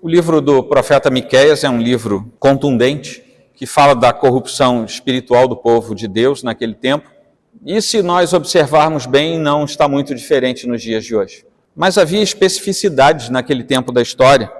O livro do profeta Miqueias é um livro contundente, que fala da corrupção espiritual do povo de Deus naquele tempo. E se nós observarmos bem, não está muito diferente nos dias de hoje. Mas havia especificidades naquele tempo da história.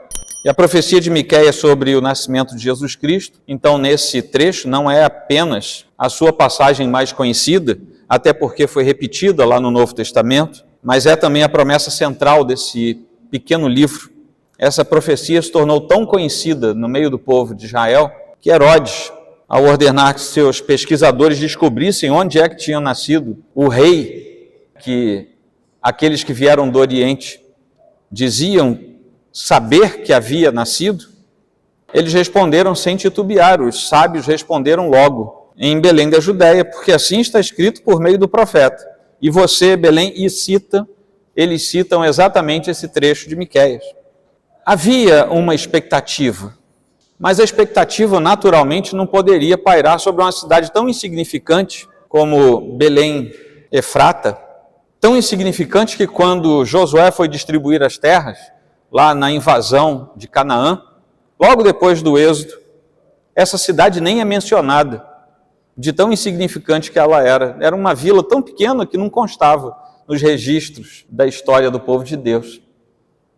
E a profecia de Miqueias sobre o nascimento de Jesus Cristo, então nesse trecho, não é apenas a sua passagem mais conhecida, até porque foi repetida lá no Novo Testamento, mas é também a promessa central desse pequeno livro. Essa profecia se tornou tão conhecida no meio do povo de Israel que Herodes, ao ordenar que seus pesquisadores descobrissem onde é que tinha nascido o rei, que aqueles que vieram do Oriente diziam saber que havia nascido, eles responderam sem titubear, os sábios responderam logo, em Belém da Judéia, porque assim está escrito por meio do profeta. E você, Belém, eles citam exatamente esse trecho de Miqueias. Havia uma expectativa, mas a expectativa naturalmente não poderia pairar sobre uma cidade tão insignificante como Belém Efrata, tão insignificante que quando Josué foi distribuir as terras, lá na invasão de Canaã, logo depois do êxodo, essa cidade nem é mencionada, de tão insignificante que ela era. Era uma vila tão pequena que não constava nos registros da história do povo de Deus.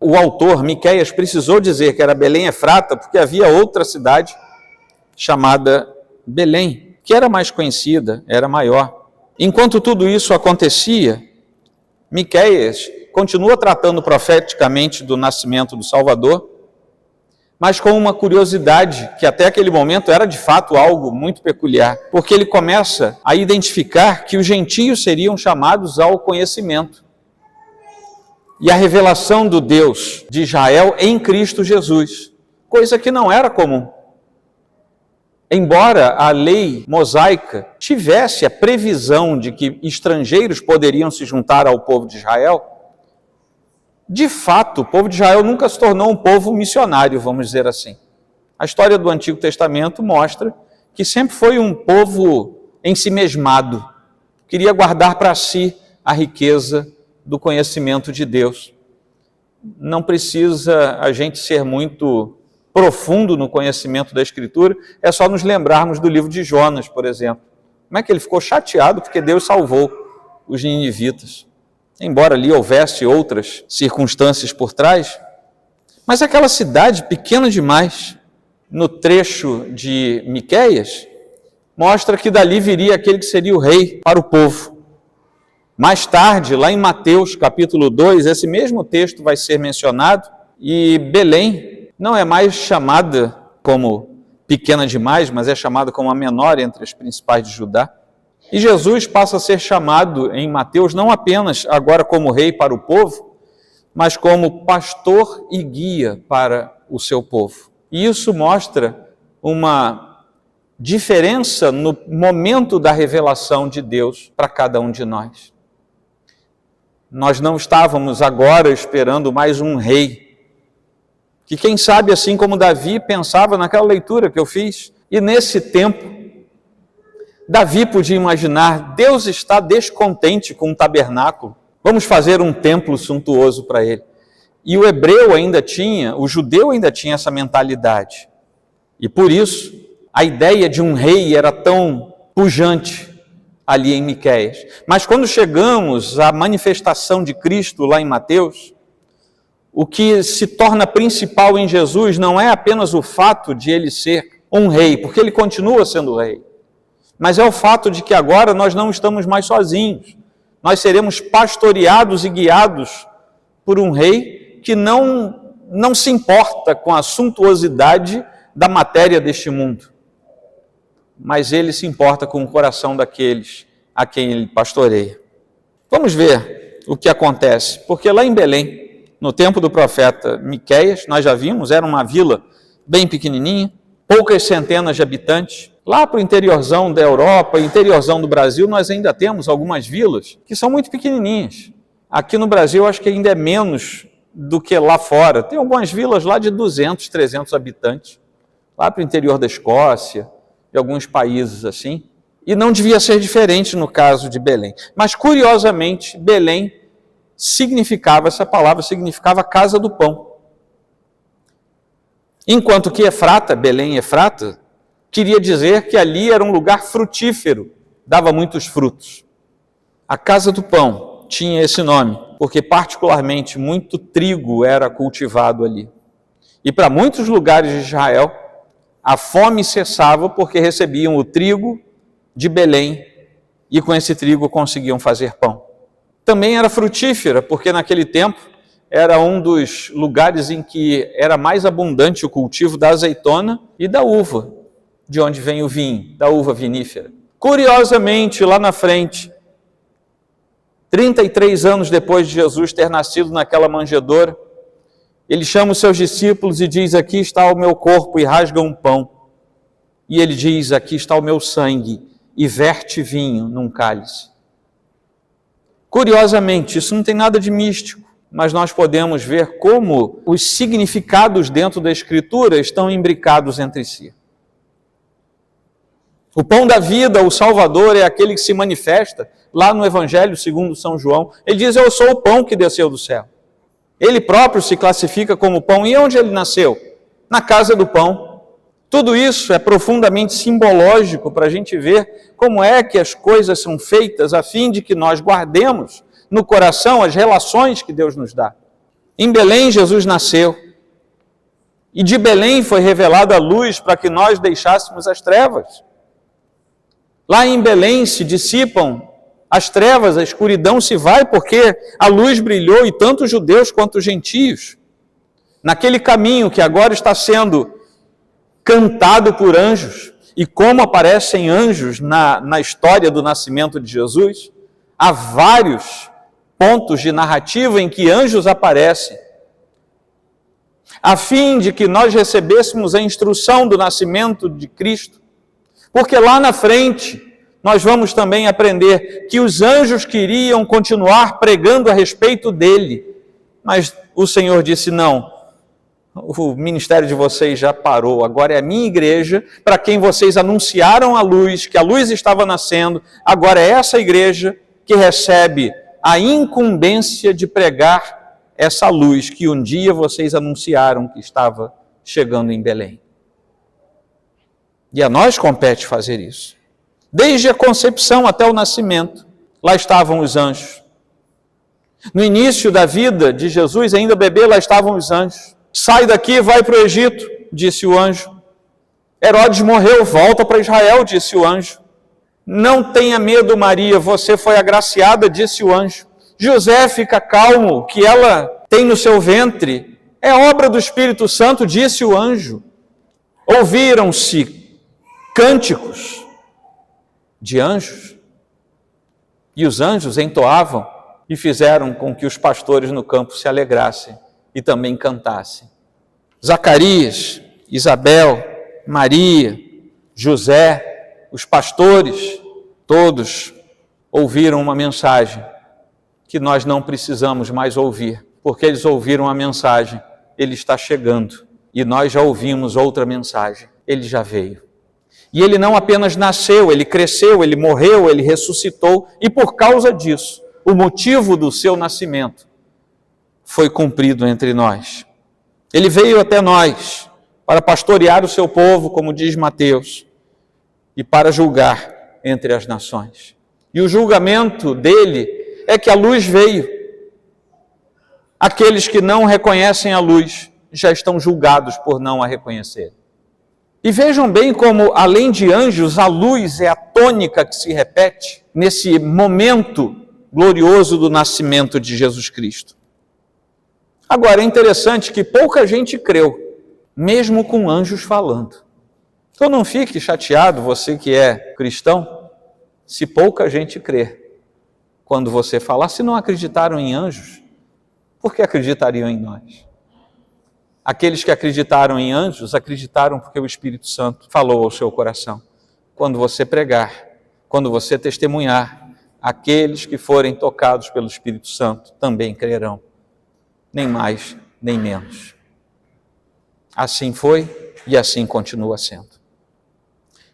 O autor, Miqueias, precisou dizer que era Belém Efrata, porque havia outra cidade chamada Belém, que era mais conhecida, era maior. Enquanto tudo isso acontecia, Miqueias continua tratando profeticamente do nascimento do Salvador, mas com uma curiosidade que até aquele momento era de fato algo muito peculiar, porque ele começa a identificar que os gentios seriam chamados ao conhecimento. E a revelação do Deus de Israel em Cristo Jesus, coisa que não era comum. Embora a lei mosaica tivesse a previsão de que estrangeiros poderiam se juntar ao povo de Israel, de fato, o povo de Israel nunca se tornou um povo missionário, vamos dizer assim. A história do Antigo Testamento mostra que sempre foi um povo ensimesmado, queria guardar para si a riqueza do conhecimento de Deus. Não precisa a gente ser muito profundo no conhecimento da Escritura, é só nos lembrarmos do livro de Jonas, por exemplo. Como é que ele ficou chateado porque Deus salvou os ninivitas? Embora ali houvesse outras circunstâncias por trás, mas aquela cidade pequena demais, no trecho de Miqueias, mostra que dali viria aquele que seria o rei para o povo. Mais tarde, lá em Mateus capítulo 2, esse mesmo texto vai ser mencionado, e Belém não é mais chamada como pequena demais, mas é chamada como a menor entre as principais de Judá. E Jesus passa a ser chamado em Mateus não apenas agora como rei para o povo, mas como pastor e guia para o seu povo. E isso mostra uma diferença no momento da revelação de Deus para cada um de nós. Nós não estávamos agora esperando mais um rei, que quem sabe, assim como Davi pensava naquela leitura que eu fiz, e nesse tempo, Davi podia imaginar, Deus está descontente com um tabernáculo, vamos fazer um templo suntuoso para ele. E o judeu ainda tinha essa mentalidade. E por isso, a ideia de um rei era tão pujante ali em Miqueias. Mas quando chegamos à manifestação de Cristo lá em Mateus, o que se torna principal em Jesus não é apenas o fato de ele ser um rei, porque ele continua sendo rei, mas é o fato de que agora nós não estamos mais sozinhos. Nós seremos pastoreados e guiados por um rei que não se importa com a suntuosidade da matéria deste mundo, mas ele se importa com o coração daqueles a quem ele pastoreia. Vamos ver o que acontece, porque lá em Belém, no tempo do profeta Miqueias, nós já vimos, era uma vila bem pequenininha, poucas centenas de habitantes. Lá para o interiorzão da Europa, interiorzão do Brasil, nós ainda temos algumas vilas que são muito pequenininhas. Aqui no Brasil, acho que ainda é menos do que lá fora. Tem algumas vilas lá de 200, 300 habitantes, lá para o interior da Escócia, de alguns países assim. E não devia ser diferente no caso de Belém. Mas, curiosamente, Belém essa palavra significava casa do pão. Enquanto que Efrata, Belém Efrata, queria dizer que ali era um lugar frutífero, dava muitos frutos. A casa do pão tinha esse nome, porque particularmente muito trigo era cultivado ali. E para muitos lugares de Israel, a fome cessava porque recebiam o trigo de Belém e com esse trigo conseguiam fazer pão. Também era frutífera, porque naquele tempo era um dos lugares em que era mais abundante o cultivo da azeitona e da uva, de onde vem o vinho, da uva vinífera. Curiosamente, lá na frente, 33 anos depois de Jesus ter nascido naquela manjedoura, ele chama os seus discípulos e diz: aqui está o meu corpo, e rasga um pão. E ele diz: aqui está o meu sangue, e verte vinho num cálice. Curiosamente, isso não tem nada de místico, mas nós podemos ver como os significados dentro da Escritura estão imbricados entre si. O pão da vida, o Salvador, é aquele que se manifesta lá no Evangelho segundo São João. Ele diz: eu sou o pão que desceu do céu. Ele próprio se classifica como pão. E onde ele nasceu? Na casa do pão. Tudo isso é profundamente simbológico para a gente ver como é que as coisas são feitas a fim de que nós guardemos no coração as relações que Deus nos dá. Em Belém, Jesus nasceu. E de Belém foi revelada a luz para que nós deixássemos as trevas. Lá em Belém se dissipam as trevas, a escuridão se vai, porque a luz brilhou, e tanto os judeus quanto os gentios. Naquele caminho que agora está sendo cantado por anjos, e como aparecem anjos na história do nascimento de Jesus, há vários pontos de narrativa em que anjos aparecem, a fim de que nós recebêssemos a instrução do nascimento de Cristo, porque lá na frente nós vamos também aprender que os anjos queriam continuar pregando a respeito dele, mas o Senhor disse: não, o ministério de vocês já parou, agora é a minha igreja, para quem vocês anunciaram a luz, que a luz estava nascendo, agora é essa igreja que recebe a incumbência de pregar essa luz que um dia vocês anunciaram que estava chegando em Belém. E a nós compete fazer isso. Desde a concepção até o nascimento, lá estavam os anjos. No início da vida de Jesus, ainda bebê, lá estavam os anjos. Sai daqui, vai para o Egito, disse o anjo. Herodes morreu, volta para Israel, disse o anjo. Não tenha medo, Maria, você foi agraciada, disse o anjo. José, fica calmo, que ela tem no seu ventre é obra do Espírito Santo, disse o anjo. Ouviram-se cânticos de anjos, e os anjos entoavam e fizeram com que os pastores no campo se alegrassem e também cantassem. Zacarias, Isabel, Maria, José, os pastores, todos ouviram uma mensagem que nós não precisamos mais ouvir, porque eles ouviram a mensagem: ele está chegando, e nós já ouvimos outra mensagem: ele já veio. E ele não apenas nasceu, ele cresceu, ele morreu, ele ressuscitou, e por causa disso, o motivo do seu nascimento foi cumprido entre nós. Ele veio até nós para pastorear o seu povo, como diz Mateus, e para julgar entre as nações. E o julgamento dele é que a luz veio. Aqueles que não reconhecem a luz já estão julgados por não a reconhecer. E vejam bem como, além de anjos, a luz é a tônica que se repete nesse momento glorioso do nascimento de Jesus Cristo. Agora, é interessante que pouca gente creu, mesmo com anjos falando. Então não fique chateado, você que é cristão, se pouca gente crê. Quando você falar, se não acreditaram em anjos, por que acreditariam em nós? Aqueles que acreditaram em anjos, acreditaram porque o Espírito Santo falou ao seu coração. Quando você pregar, quando você testemunhar, aqueles que forem tocados pelo Espírito Santo também crerão. Nem mais, nem menos. Assim foi e assim continua sendo.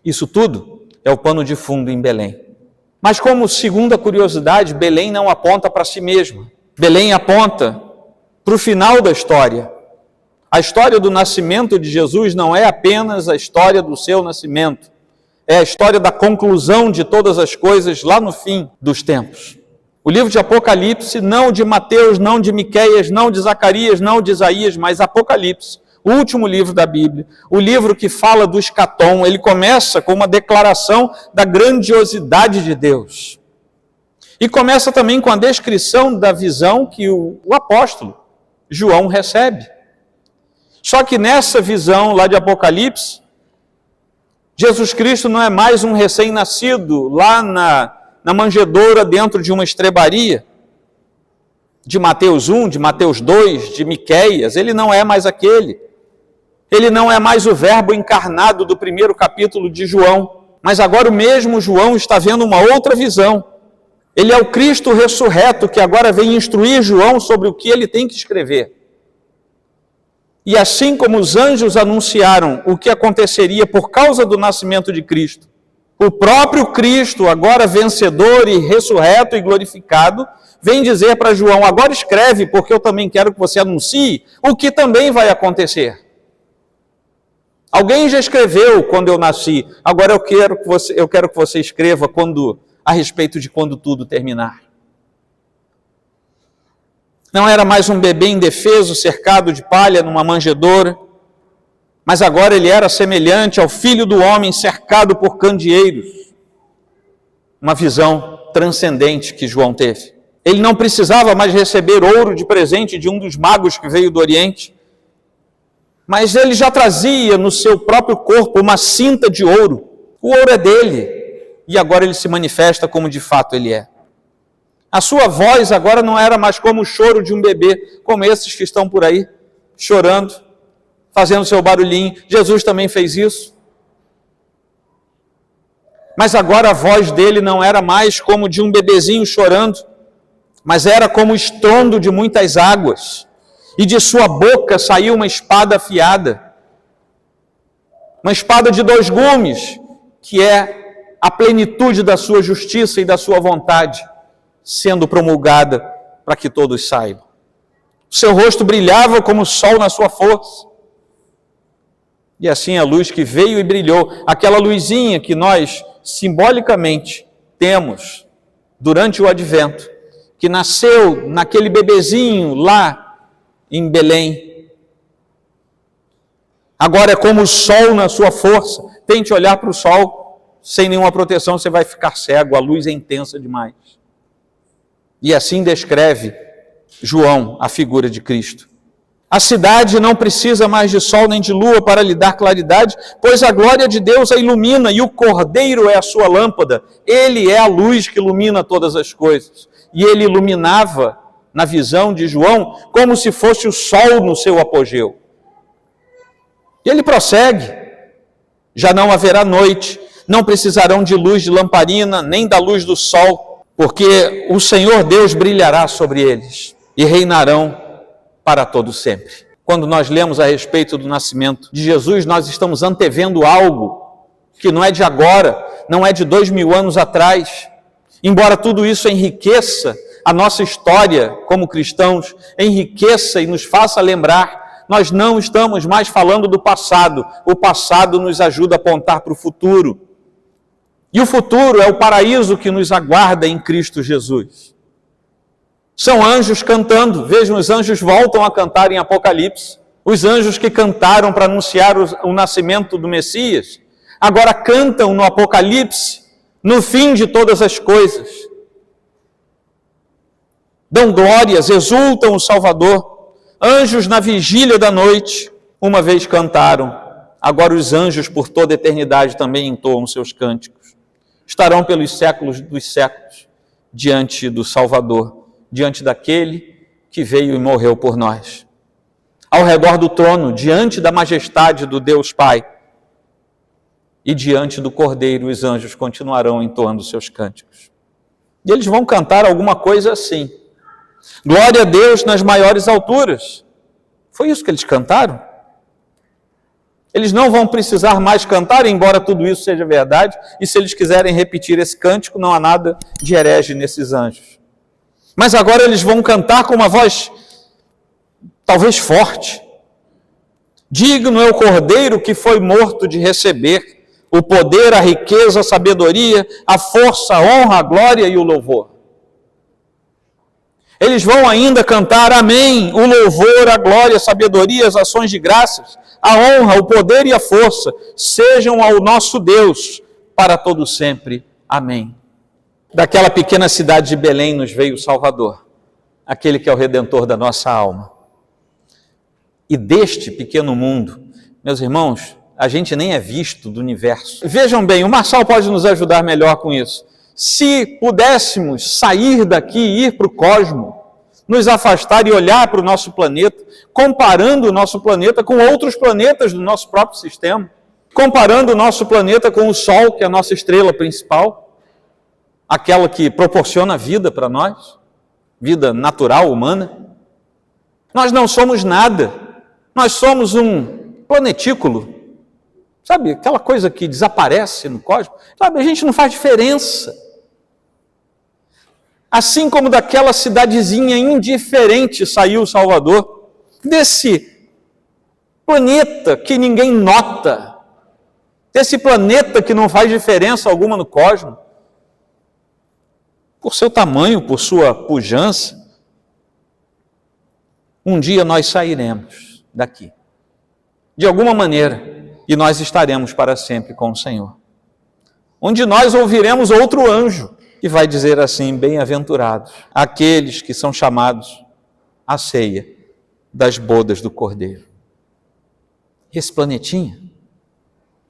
Isso tudo é o pano de fundo em Belém. Mas como segunda curiosidade, Belém não aponta para si mesma. Belém aponta para o final da história. A história do nascimento de Jesus não é apenas a história do seu nascimento, é a história da conclusão de todas as coisas lá no fim dos tempos. O livro de Apocalipse, não de Mateus, não de Miqueias, não de Zacarias, não de Isaías, mas Apocalipse, o último livro da Bíblia, o livro que fala do escatom, ele começa com uma declaração da grandiosidade de Deus. E começa também com a descrição da visão que o apóstolo João recebe. Só que nessa visão lá de Apocalipse, Jesus Cristo não é mais um recém-nascido lá na manjedoura dentro de uma estrebaria, de Mateus 1, de Mateus 2, de Miqueias. Ele não é mais aquele. Ele não é mais o verbo encarnado do primeiro capítulo de João. Mas agora o mesmo João está vendo uma outra visão. Ele é o Cristo ressurreto que agora vem instruir João sobre o que ele tem que escrever. E assim como os anjos anunciaram o que aconteceria por causa do nascimento de Cristo, o próprio Cristo, agora vencedor e ressurreto e glorificado, vem dizer para João, agora escreve, porque eu também quero que você anuncie o que também vai acontecer. Alguém já escreveu quando eu nasci, agora eu quero que você escreva a respeito de quando tudo terminar. Não era mais um bebê indefeso, cercado de palha numa manjedoura, mas agora ele era semelhante ao Filho do Homem cercado por candeeiros. Uma visão transcendente que João teve. Ele não precisava mais receber ouro de presente de um dos magos que veio do Oriente, mas ele já trazia no seu próprio corpo uma cinta de ouro. O ouro é dele, e agora ele se manifesta como de fato ele é. A sua voz agora não era mais como o choro de um bebê, como esses que estão por aí, chorando, fazendo seu barulhinho. Jesus também fez isso. Mas agora a voz dele não era mais como de um bebezinho chorando, mas era como o estrondo de muitas águas. E de sua boca saiu uma espada afiada. Uma espada de 2 gumes, que é a plenitude da sua justiça e da sua vontade, sendo promulgada para que todos saibam. O seu rosto brilhava como o sol na sua força. E assim a luz que veio e brilhou, aquela luzinha que nós simbolicamente temos durante o advento, que nasceu naquele bebezinho lá em Belém. Agora é como o sol na sua força. Tente olhar para o sol sem nenhuma proteção, você vai ficar cego, a luz é intensa demais. E assim descreve João a figura de Cristo. A cidade não precisa mais de sol nem de lua para lhe dar claridade, pois a glória de Deus a ilumina e o Cordeiro é a sua lâmpada. Ele é a luz que ilumina todas as coisas. E ele iluminava, na visão de João, como se fosse o sol no seu apogeu. E ele prossegue. Já não haverá noite, não precisarão de luz de lamparina, nem da luz do sol, porque o Senhor Deus brilhará sobre eles e reinarão para todo sempre. Quando nós lemos a respeito do nascimento de Jesus, nós estamos antevendo algo que não é de agora, não é de 2000 anos atrás. Embora tudo isso enriqueça a nossa história como cristãos, enriqueça e nos faça lembrar, nós não estamos mais falando do passado. O passado nos ajuda a apontar para o futuro. E o futuro é o paraíso que nos aguarda em Cristo Jesus. São anjos cantando. Vejam, os anjos voltam a cantar em Apocalipse. Os anjos que cantaram para anunciar o nascimento do Messias, agora cantam no Apocalipse, no fim de todas as coisas. Dão glórias, exultam o Salvador. Anjos na vigília da noite, uma vez cantaram. Agora os anjos por toda a eternidade também entoam seus cânticos. Estarão pelos séculos dos séculos diante do Salvador, diante daquele que veio e morreu por nós. Ao redor do trono, diante da majestade do Deus Pai e diante do Cordeiro, os anjos continuarão entoando seus cânticos. E eles vão cantar alguma coisa assim: glória a Deus nas maiores alturas. Foi isso que eles cantaram? Eles não vão precisar mais cantar, embora tudo isso seja verdade, e se eles quiserem repetir esse cântico, não há nada de herege nesses anjos. Mas agora eles vão cantar com uma voz talvez forte, Digno é o Cordeiro que foi morto de receber o poder, a riqueza, a sabedoria, a força, a honra, a glória e o louvor. Eles vão ainda cantar amém, o louvor, a glória, a sabedoria, as ações de graças, a honra, o poder e a força sejam ao nosso Deus para todo sempre. Amém. Daquela pequena cidade de Belém nos veio o Salvador, aquele que é o Redentor da nossa alma. E deste pequeno mundo, meus irmãos, a gente nem é visto do universo. Vejam bem, o Marçal pode nos ajudar melhor com isso. Se pudéssemos sair daqui e ir para o cosmos, nos afastar e olhar para o nosso planeta, comparando o nosso planeta com outros planetas do nosso próprio sistema, comparando o nosso planeta com o Sol, que é a nossa estrela principal, aquela que proporciona vida para nós, vida natural, humana. Nós não somos nada, nós somos um planetículo, sabe, aquela coisa que desaparece no cosmos, sabe, a gente não faz diferença. Assim como daquela cidadezinha indiferente saiu o Salvador, desse planeta que ninguém nota, desse planeta que não faz diferença alguma no cosmos, por seu tamanho, por sua pujança, um dia nós sairemos daqui, de alguma maneira, e nós estaremos para sempre com o Senhor, onde nós ouviremos outro anjo, que vai dizer assim, bem-aventurados, aqueles que são chamados à ceia das bodas do Cordeiro. Esse planetinha,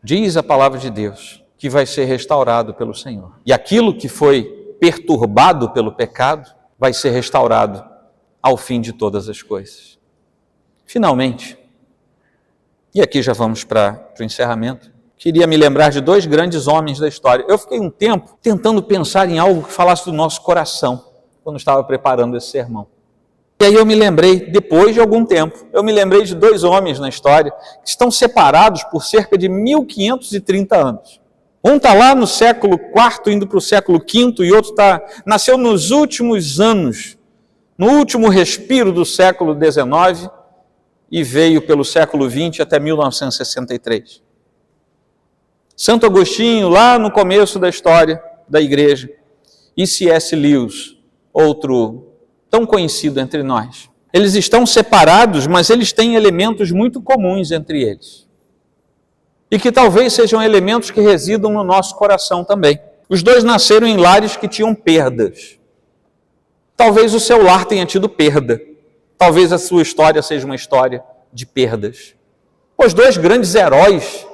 diz a palavra de Deus, que vai ser restaurado pelo Senhor. E aquilo que foi perturbado pelo pecado, vai ser restaurado ao fim de todas as coisas. Finalmente, e aqui já vamos para o encerramento, queria me lembrar de dois grandes homens da história. Eu fiquei um tempo tentando pensar em algo que falasse do nosso coração, quando estava preparando esse sermão. E aí eu me lembrei, depois de algum tempo, eu me lembrei de dois homens na história que estão separados por cerca de 1530 anos. Um está lá no século IV, indo para o século V, e outro nasceu nos últimos anos, no último respiro do século XIX, e veio pelo século XX até 1963. Santo Agostinho, lá no começo da história da igreja, e C.S. Lewis, outro tão conhecido entre nós. Eles estão separados, mas eles têm elementos muito comuns entre eles. E que talvez sejam elementos que residam no nosso coração também. Os dois nasceram em lares que tinham perdas. Talvez o seu lar tenha tido perda. Talvez a sua história seja uma história de perdas. Os dois grandes heróis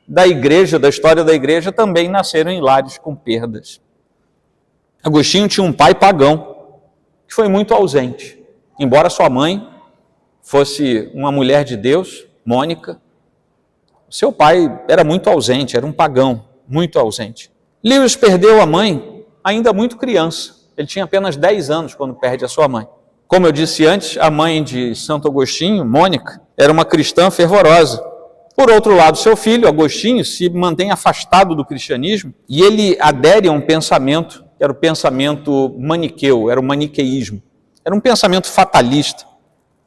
da igreja, da história da igreja, também nasceram em lares com perdas. Agostinho tinha um pai pagão, que foi muito ausente. Embora sua mãe fosse uma mulher de Deus, Mônica, seu pai era muito ausente, era um pagão, muito ausente. Lewis perdeu a mãe ainda muito criança. Ele tinha apenas 10 anos quando perde a sua mãe. Como eu disse antes, a mãe de Santo Agostinho, Mônica, era uma cristã fervorosa. Por outro lado, seu filho, Agostinho, se mantém afastado do cristianismo e ele adere a um pensamento, que era o pensamento maniqueu, era o maniqueísmo. Era um pensamento fatalista,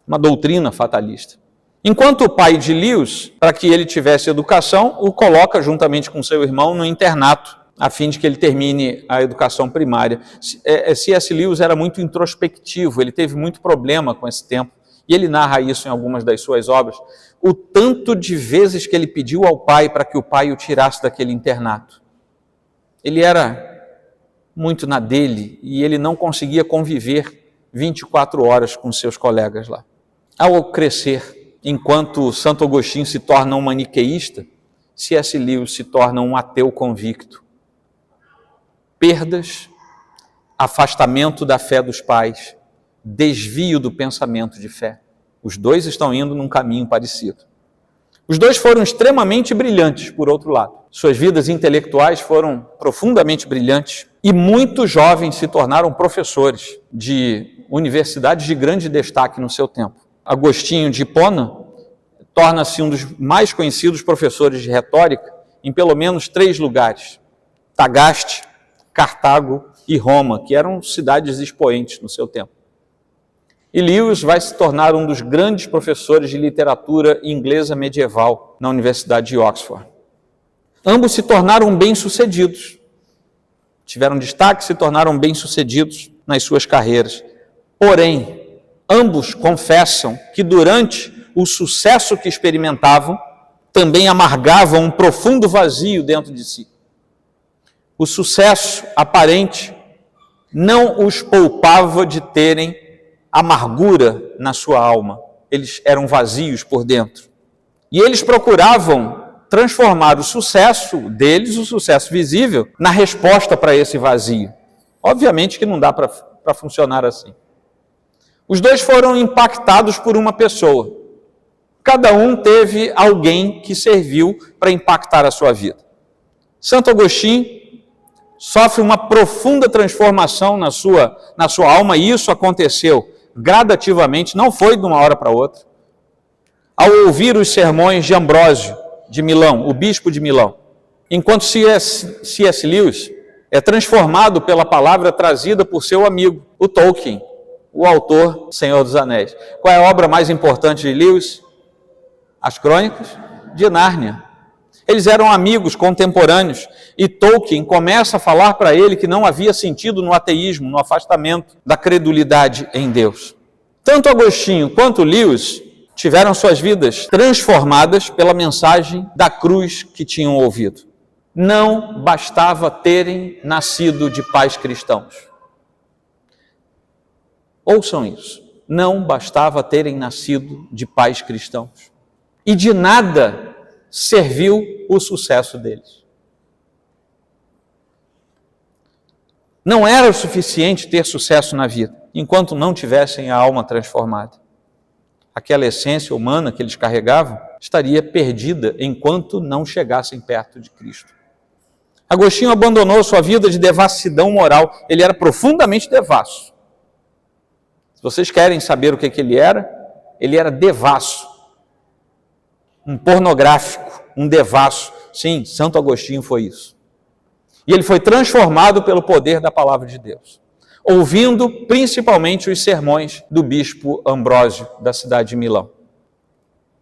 uma doutrina fatalista. Enquanto o pai de Lewis, para que ele tivesse educação, o coloca juntamente com seu irmão no internato, a fim de que ele termine a educação primária. C.S. Lewis era muito introspectivo, ele teve muito problema com esse tempo, e ele narra isso em algumas das suas obras, o tanto de vezes que ele pediu ao pai para que o pai o tirasse daquele internato. Ele era muito na dele e ele não conseguia conviver 24 horas com seus colegas lá. Ao crescer, enquanto Santo Agostinho se torna um maniqueísta, C.S. Lewis se torna um ateu convicto. Perdas, afastamento da fé dos pais, desvio do pensamento de fé. Os dois estão indo num caminho parecido. Os dois foram extremamente brilhantes, por outro lado. Suas vidas intelectuais foram profundamente brilhantes e muitos jovens se tornaram professores de universidades de grande destaque no seu tempo. Agostinho de Hipona torna-se um dos mais conhecidos professores de retórica em pelo menos 3 lugares: Tagaste, Cartago e Roma, que eram cidades expoentes no seu tempo. E Lewis vai se tornar um dos grandes professores de literatura inglesa medieval na Universidade de Oxford. Ambos se tornaram bem-sucedidos. Tiveram destaque, se tornaram bem-sucedidos nas suas carreiras. Porém, ambos confessam que durante o sucesso que experimentavam, também amargavam um profundo vazio dentro de si. O sucesso aparente não os poupava de terem amargura na sua alma. Eles eram vazios por dentro. E eles procuravam transformar o sucesso deles, o sucesso visível, na resposta para esse vazio. Obviamente que não dá para funcionar assim. Os dois foram impactados por uma pessoa. Cada um teve alguém que serviu para impactar a sua vida. Santo Agostinho sofre uma profunda transformação na sua alma, e isso aconteceu gradativamente, não foi de uma hora para outra. Ao ouvir os sermões de Ambrósio de Milão, o bispo de Milão, enquanto C.S. Lewis é transformado pela palavra trazida por seu amigo, o Tolkien, o autor Senhor dos Anéis. Qual é a obra mais importante de Lewis? As Crônicas de Nárnia. Eles eram amigos contemporâneos e Tolkien começa a falar para ele que não havia sentido no ateísmo, no afastamento da credulidade em Deus. Tanto Agostinho quanto Lewis tiveram suas vidas transformadas pela mensagem da cruz que tinham ouvido. Não bastava terem nascido de pais cristãos. Ouçam isso. Não bastava terem nascido de pais cristãos. E de nada serviu o sucesso deles. Não era o suficiente ter sucesso na vida, enquanto não tivessem a alma transformada. Aquela essência humana que eles carregavam estaria perdida enquanto não chegassem perto de Cristo. Agostinho abandonou sua vida de devassidão moral. Ele era profundamente devasso. Se vocês querem saber o que ele era devasso. Um pornográfico, um devasso. Sim, Santo Agostinho foi isso. E ele foi transformado pelo poder da palavra de Deus, ouvindo principalmente os sermões do bispo Ambrósio, da cidade de Milão.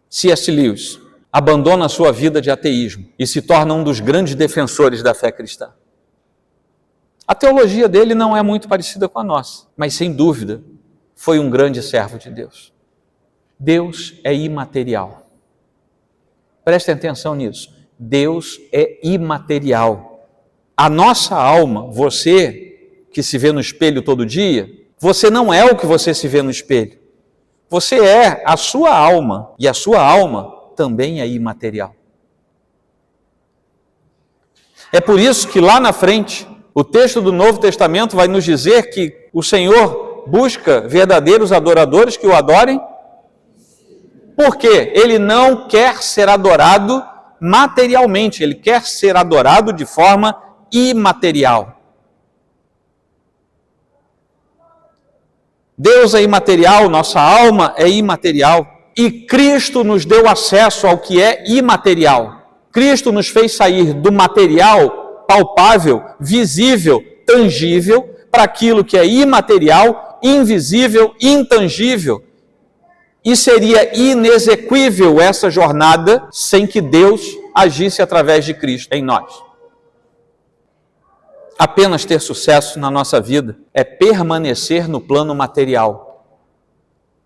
C.S. Lewis abandona a sua vida de ateísmo e se torna um dos grandes defensores da fé cristã. A teologia dele não é muito parecida com a nossa, mas sem dúvida foi um grande servo de Deus. Deus é imaterial. Prestem atenção nisso. Deus é imaterial. A nossa alma, você que se vê no espelho todo dia, você não é o que você se vê no espelho. Você é a sua alma, e a sua alma também é imaterial. É por isso que lá na frente, o texto do Novo Testamento vai nos dizer que o Senhor busca verdadeiros adoradores que o adorem. Por quê? Ele não quer ser adorado materialmente, ele quer ser adorado de forma imaterial. Deus é imaterial, nossa alma é imaterial. E Cristo nos deu acesso ao que é imaterial. Cristo nos fez sair do material, palpável, visível, tangível, para aquilo que é imaterial, invisível, intangível. E seria inexequível essa jornada sem que Deus agisse através de Cristo em nós. Apenas ter sucesso na nossa vida é permanecer no plano material.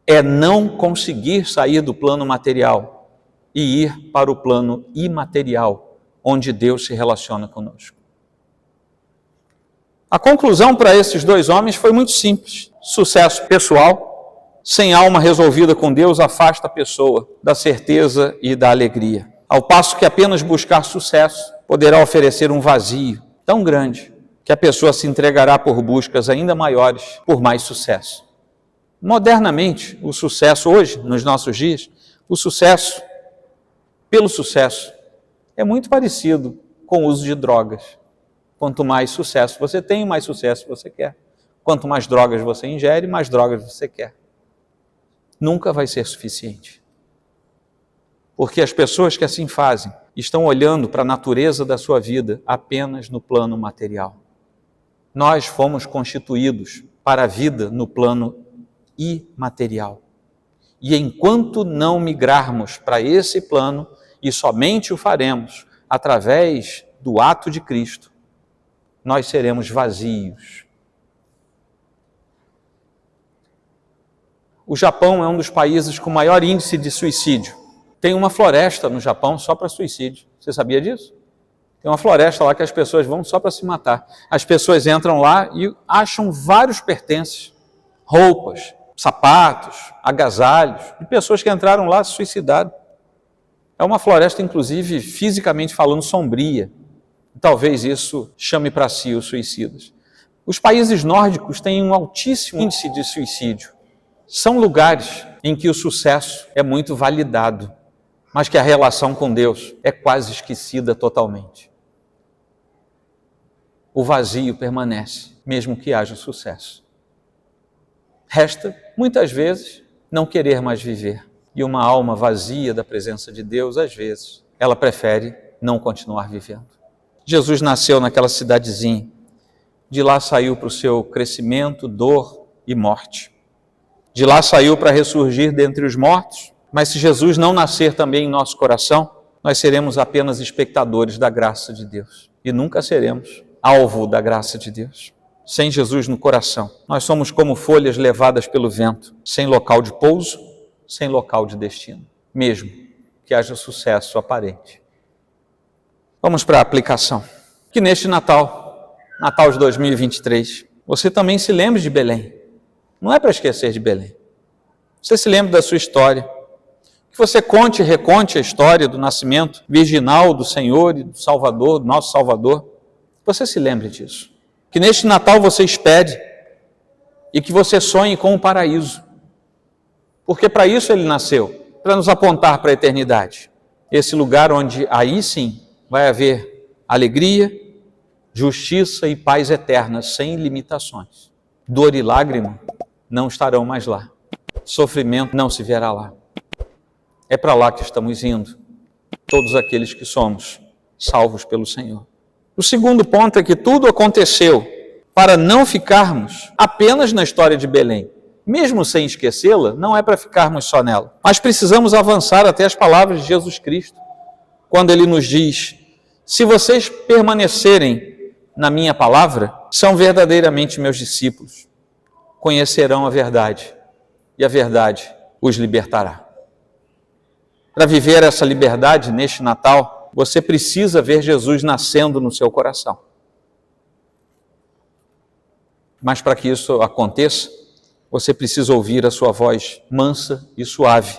É não conseguir sair do plano material e ir para o plano imaterial, onde Deus se relaciona conosco. A conclusão para esses dois homens foi muito simples. Sucesso pessoal, sem alma resolvida com Deus, afasta a pessoa da certeza e da alegria. Ao passo que apenas buscar sucesso poderá oferecer um vazio tão grande que a pessoa se entregará por buscas ainda maiores, por mais sucesso. Modernamente, o sucesso hoje, nos nossos dias, o sucesso, pelo sucesso, é muito parecido com o uso de drogas. Quanto mais sucesso você tem, mais sucesso você quer. Quanto mais drogas você ingere, mais drogas você quer. Nunca vai ser suficiente. Porque as pessoas que assim fazem estão olhando para a natureza da sua vida apenas no plano material. Nós fomos constituídos para a vida no plano imaterial. E enquanto não migrarmos para esse plano, e somente o faremos através do ato de Cristo, nós seremos vazios. O Japão é um dos países com maior índice de suicídio. Tem uma floresta no Japão só para suicídio. Você sabia disso? Tem uma floresta lá que as pessoas vão só para se matar. As pessoas entram lá e acham vários pertences, roupas, sapatos, agasalhos, de pessoas que entraram lá e se suicidaram. É uma floresta, inclusive, fisicamente falando, sombria. Talvez isso chame para si os suicidas. Os países nórdicos têm um altíssimo índice de suicídio. São lugares em que o sucesso é muito validado, mas que a relação com Deus é quase esquecida totalmente. O vazio permanece, mesmo que haja sucesso. Resta, muitas vezes, não querer mais viver. E uma alma vazia da presença de Deus, às vezes, ela prefere não continuar vivendo. Jesus nasceu naquela cidadezinha. De lá saiu para o seu crescimento, dor e morte. De lá saiu para ressurgir dentre os mortos. Mas se Jesus não nascer também em nosso coração, nós seremos apenas espectadores da graça de Deus. E nunca seremos alvo da graça de Deus. Sem Jesus no coração, nós somos como folhas levadas pelo vento, sem local de pouso, sem local de destino, mesmo que haja sucesso aparente. Vamos para a aplicação. Que neste Natal de 2023, você também se lembre de Belém. Não é para esquecer de Belém. Você se lembre da sua história. Que você conte e reconte a história do nascimento virginal do Senhor e do Salvador, do nosso Salvador. Você se lembre disso. Que neste Natal você espere e que você sonhe com o paraíso. Porque para isso ele nasceu, para nos apontar para a eternidade. Esse lugar onde aí sim vai haver alegria, justiça e paz eterna, sem limitações. Dor e lágrima não estarão mais lá. Sofrimento não se verá lá. É para lá que estamos indo, todos aqueles que somos salvos pelo Senhor. O segundo ponto é que tudo aconteceu para não ficarmos apenas na história de Belém. Mesmo sem esquecê-la, não é para ficarmos só nela. Mas precisamos avançar até as palavras de Jesus Cristo, quando ele nos diz: se vocês permanecerem na minha palavra, são verdadeiramente meus discípulos. Conhecerão a verdade, e a verdade os libertará. Para viver essa liberdade neste Natal, você precisa ver Jesus nascendo no seu coração. Mas para que isso aconteça, você precisa ouvir a sua voz mansa e suave,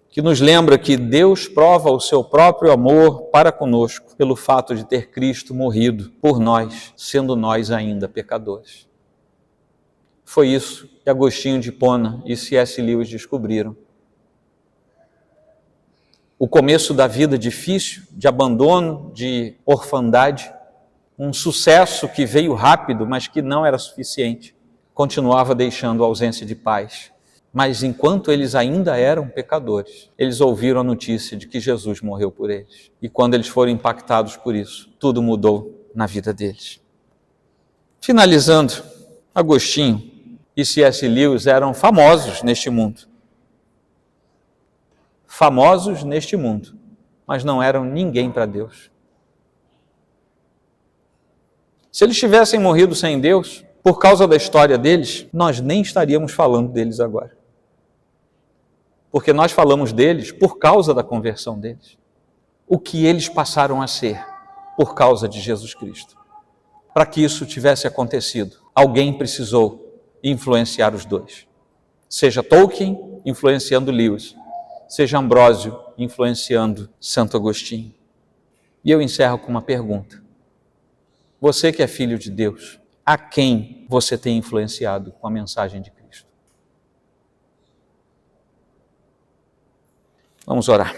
que nos lembra que Deus prova o seu próprio amor para conosco pelo fato de ter Cristo morrido por nós, sendo nós ainda pecadores. Foi isso que Agostinho de Hipona e C.S. Lewis descobriram. O começo da vida difícil, de abandono, de orfandade, um sucesso que veio rápido, mas que não era suficiente, continuava deixando ausência de paz. Mas enquanto eles ainda eram pecadores, eles ouviram a notícia de que Jesus morreu por eles. E quando eles foram impactados por isso, tudo mudou na vida deles. Finalizando, Agostinho e C.S. Lewis eram famosos neste mundo. Famosos neste mundo, mas não eram ninguém para Deus. Se eles tivessem morrido sem Deus, por causa da história deles, nós nem estaríamos falando deles agora. Porque nós falamos deles por causa da conversão deles. O que eles passaram a ser por causa de Jesus Cristo. Para que isso tivesse acontecido, alguém precisou influenciar os dois. Seja Tolkien influenciando Lewis, seja Ambrósio influenciando Santo Agostinho. E eu encerro com uma pergunta. Você que é filho de Deus, a quem você tem influenciado com a mensagem de Cristo? Vamos orar.